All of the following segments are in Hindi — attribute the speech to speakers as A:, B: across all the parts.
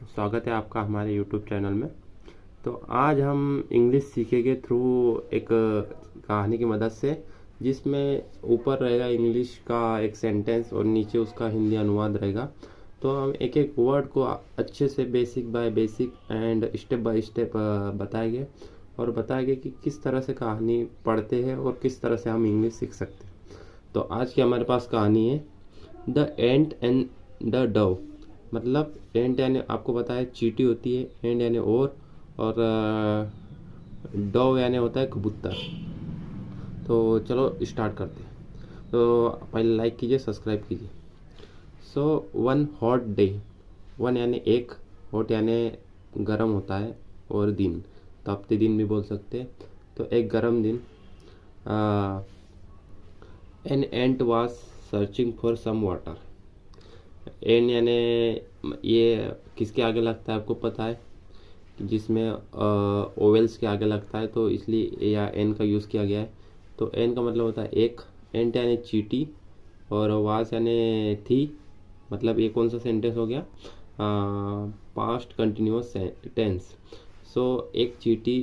A: स्वागत है आपका हमारे यूट्यूब चैनल में। तो आज हम इंग्लिश सीखेंगे थ्रू एक कहानी की मदद से, जिसमें ऊपर रहेगा इंग्लिश का एक सेंटेंस और नीचे उसका हिंदी अनुवाद रहेगा। तो हम एक एक वर्ड को अच्छे से basic by basic and step by step बताएंगे और बताएंगे कि किस तरह से कहानी पढ़ते हैं और किस तरह से हम इंग्लिश सीख सकते हैं। तो आज की हमारे पास कहानी है the ant and the Dove. मतलब एंट यानी आपको पता है चींटी होती है, एंड यानी और डव यानी होता है कबूतर। तो चलो स्टार्ट करते हैं। तो पहले लाइक कीजिए, सब्सक्राइब कीजिए। So one hot day, one यानी एक, हॉट यानी गर्म होता है और दिन तो हफ्ते दिन भी बोल सकते हैं। तो एक गर्म दिन an ant was searching for some water. An यानी ये किसके आगे लगता है आपको पता है, जिसमें ओवेल्स के आगे लगता है, तो इसलिए या एन का यूज़ किया गया है। तो एन का मतलब होता है एक, एंट यानी चींटी और वास यानी थी। मतलब ये कौन सा सेंटेंस हो गया, पास्ट कंटिन्यूअस टेंस। सो एक चींटी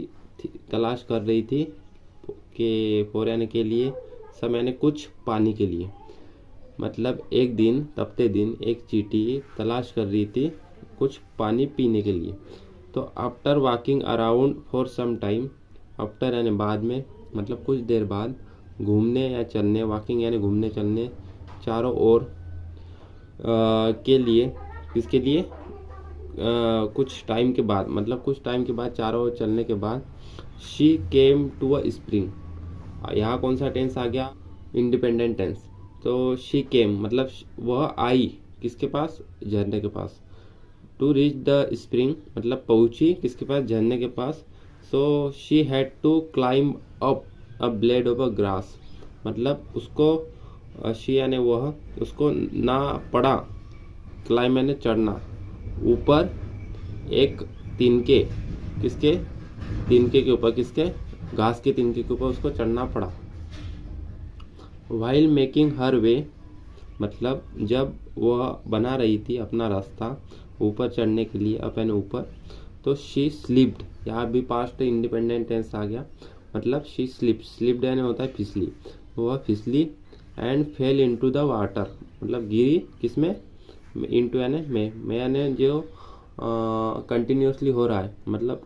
A: तलाश कर रही थी कि फॉर यानी के लिए, सम यानी कुछ, पानी के लिए। मतलब एक दिन तपते दिन एक चींटी तलाश कर रही थी कुछ पानी पीने के लिए। तो after walking around for some time, after यानी बाद में, मतलब कुछ देर बाद, घूमने या चलने, वॉकिंग यानी घूमने चलने, चारों ओर के लिए, किसके लिए, कुछ टाइम के बाद, मतलब कुछ टाइम के बाद, चारों ओर चलने के बाद, she came to a spring. यहाँ कौन सा टेंस आ गया, इंडिपेंडेंट टेंस। तो शी केम मतलब वह आई, किसके पास, झरने के पास। टू रीच द स्प्रिंग मतलब पहुंची किसके पास, झरने के पास। So she had to climb up a blade of a grass. मतलब उसको शी यानी वह, उसको ना पड़ा, क्लाइंब यानी चढ़ना, ऊपर एक तिनके, किसके, तिनके के ऊपर, किसके, घास के तिनके के ऊपर उसको चढ़ना पड़ा। वाइल मेकिंग हर वे मतलब जब वह बना रही थी अपना रास्ता ऊपर चढ़ने के लिए, अप यानी ऊपर। तो शी स्लिप्ड, यहाँ भी पास्ट इंडिपेंडेंट टेंस आ गया। मतलब शी स्लिप्ड यानी होता है फिसली, वह फिसली। And fell into the water मतलब गिरी किसमें, इनटू यानी में यानी जो कंटिन्यूसली हो रहा है। मतलब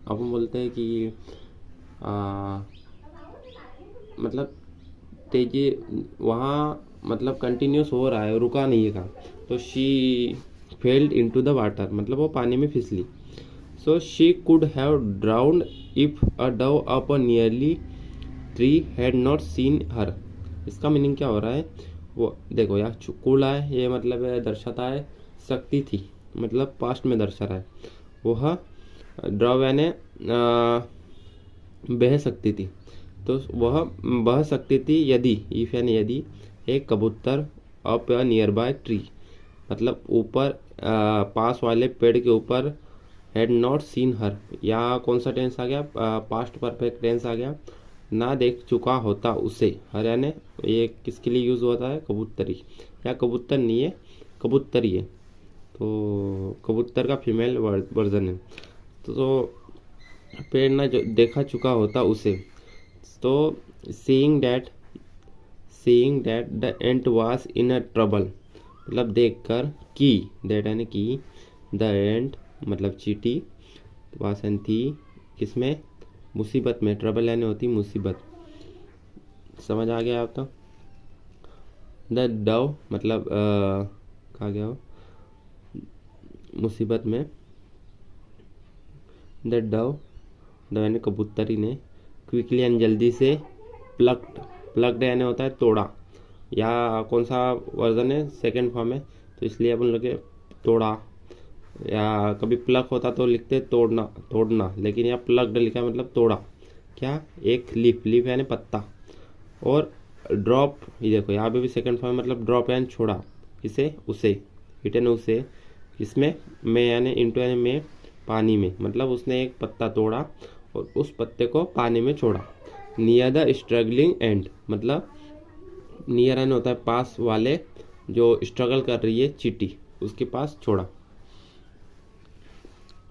A: अपन बोलते हैं कि मतलब तेजी वहाँ, मतलब कंटिन्यूस हो रहा है, रुका नहीं है काम। तो she felled into the water मतलब वो पानी में फिसली। So she could have drowned if a dove up a nearly tree had not seen her. इसका मीनिंग क्या हो रहा है, वो देखो यार, कुल है ये, मतलब दर्शाता है शक्ति थी, मतलब पास्ट में दर्शा रहा है। वह ड्राव यानी बह सकती थी, तो वह बह सकती थी यदि, इफ यानी यदि, एक कबूतर up a near by tree मतलब ऊपर पास वाले पेड़ के ऊपर, हैड नॉट सीन हर, या कौन सा टेंस आ गया, पास्ट परफेक्ट टेंस आ गया, ना देख चुका होता उसे। हर यानी ये किसके लिए यूज़ होता है, कबूतरी, या कबूतर नहीं है, कबूतरी है। तो कबूतर का फीमेल वर्जन है। तो पेड़ ना जो देखा चुका होता उसे। तो seeing that the ant was in a trouble मतलब देखकर, की दैट यानी कि, द एंट मतलब चींटी, वास यानी थी, किसमें, मुसीबत में, ट्रबल यानी होती मुसीबत। समझ आ गया आप तो। द डव मतलब कहा गया हो, मुसीबत में। द डव यानी कबूतरी ने, क्विकली यानी जल्दी से, प्लग्ड यानी होता है तोड़ा, या कौन सा वर्जन है, सेकंड फॉर्म है, तो इसलिए अपन लोग तोड़ा, या कभी प्लग होता तो लिखते तोड़ना, लेकिन यहाँ प्लग्ड लिखा है मतलब तोड़ा। क्या, एक लीफ यानी पत्ता। और ड्रॉप, ये देखो यहाँ पे भी सेकंड फॉर्म मतलब ड्रॉप यानी छोड़ा, इसे उसे, हिटन उसे, इसमें में यानी इंटू यानी में, पानी में, मतलब उसने एक पत्ता तोड़ा और उस पत्ते को पानी में छोड़ा। नियर द स्ट्रगलिंग एंड मतलब नियर एंड होता है पास वाले, जो स्ट्रगल कर रही है चींटी उसके पास छोड़ा।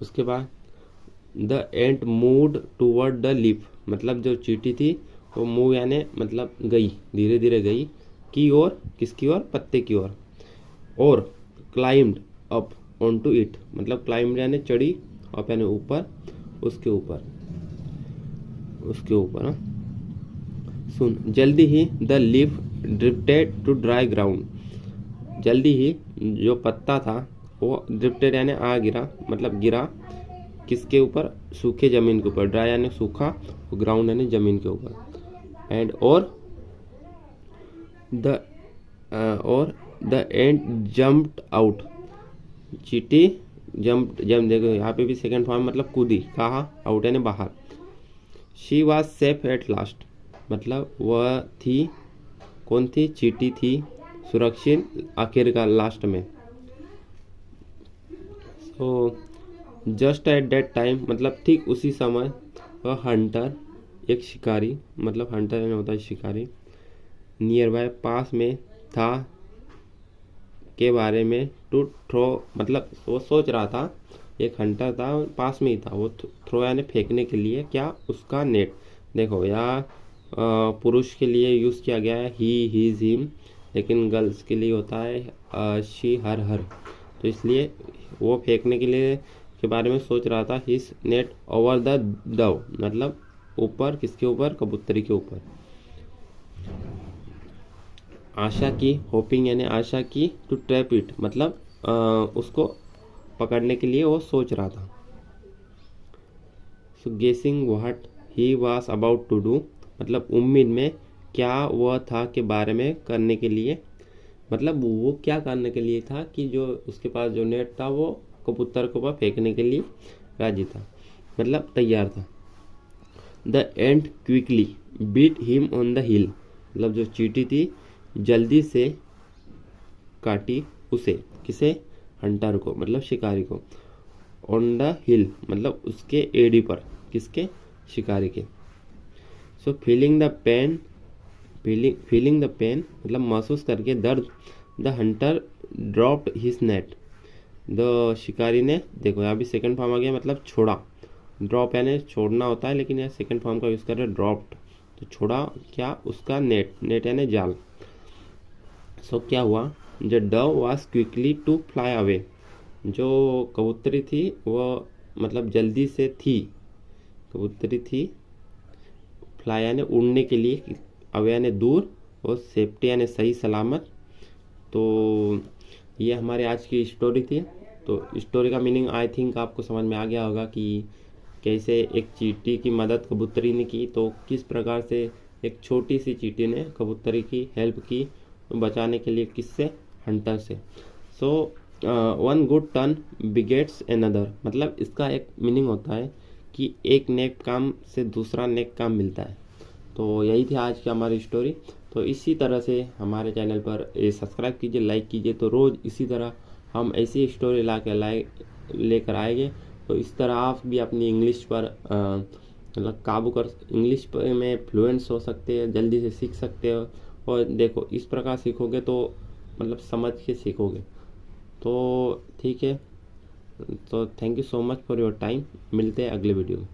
A: उसके बाद the ant moved toward the leaf, मतलब जो चींटी थी वो मूव यानी मतलब गई, धीरे धीरे गई की ओर, किसकी ओर, पत्ते की ओर। और climbed up on to it, मतलब क्लाइम्ड यानी चढ़ी, अप यानी ऊपर, उसके ऊपर, उसके ऊपर। हाँ सुन, जल्दी ही the leaf drifted to dry ground, जल्दी ही जो पत्ता था वो ड्रिफ्टेड यानी आ गिरा, मतलब गिरा किसके ऊपर, सूखे जमीन के ऊपर, ड्राई यानी सूखा, और ग्राउंड यानी जमीन के ऊपर। एंड और द एंड जम्प्ड आउट, चींटी जम्प देखो यहाँ पे भी सेकंड फॉर्म, मतलब कूदी, कहाँ, आउट यानी बाहर। She was safe at last, मतलब वह थी, कौन थी, चींटी थी सुरक्षित आखिरकार, लास्ट में। So just at that time, मतलब ठीक उसी समय, वह हंटर, एक शिकारी, मतलब हंटर यानी होता है शिकारी, नियर बाय, पास में था, के बारे में, टू थ्रो, मतलब वो सोच रहा था, एक हंटर था पास में ही था, वो थ्रो यानी फेंकने के लिए, क्या, उसका नेट। देखो यहाँ पुरुष के लिए यूज़ किया गया है ही, हिज, हिम, लेकिन गर्ल्स के लिए होता है शी, हर। तो इसलिए वो फेंकने के लिए के बारे में सोच रहा था, his net over the Dove, मतलब ऊपर, किसके ऊपर, कबूतरी के ऊपर। आशा की, होपिंग यानी आशा की, टू ट्रैप इट, मतलब उसको पकड़ने के लिए वो सोच रहा था। So guessing what he was about to do, मतलब उम्मीद में क्या वह था के बारे में, करने के लिए, मतलब वो क्या करने के लिए था कि जो उसके पास जो नेट था वो कबूतर को ऊपर फेंकने के लिए राजी था, मतलब तैयार था। The ant quickly bit him on the heel, मतलब जो चींटी थी जल्दी से काटी उसे, किसे, हंटर को, मतलब शिकारी को। ऑन द हिल, मतलब उसके एड़ी पर, किसके, शिकारी के। So feeling the pain, feeling the pain, मतलब महसूस करके दर्द, the hunter dropped his net, the शिकारी ने, देखो यहाँ भी सेकंड फॉर्म आ गया, मतलब छोड़ा, ड्रॉप यानी छोड़ना होता है, लेकिन यहाँ सेकंड फॉर्म का यूज़ कर रहे हैं ड्रॉप्ड, तो छोड़ा क्या, उसका नेट, नेट यानी जाल। सो क्या हुआ, the dove was quickly to fly away, जो कबूतरी थी वो मतलब जल्दी से थी, कबूतरी थी, फ्लाई यानी उड़ने के लिए, अवे यानी दूर, और सेफ्टी यानी सही सलामत। तो ये हमारे आज की स्टोरी थी। तो स्टोरी का मीनिंग आई थिंक आपको समझ में आ गया होगा कि कैसे एक चींटी की मदद कबूतरी ने की, तो किस प्रकार से एक छोटी सी चींटी ने कबूतरी की हेल्प की बचाने के लिए, किससे, हंटर से। So one good turn begets another, मतलब इसका एक मीनिंग होता है कि एक नेक काम से दूसरा नेक काम मिलता है। तो यही थी आज की हमारी स्टोरी। तो इसी तरह से हमारे चैनल पर सब्सक्राइब कीजिए, लाइक कीजिए, तो रोज़ इसी तरह हम ऐसी स्टोरी लेकर आएंगे। तो इस तरह आप भी अपनी इंग्लिश पर मतलब काबू कर, इंग्लिश में फ्लुएंट्स हो सकते हैं, जल्दी से सीख सकते हो। और देखो इस प्रकार सीखोगे तो मतलब समझ के सीखोगे। तो ठीक है, तो thank you so much for your time, मिलते हैं अगले वीडियो में।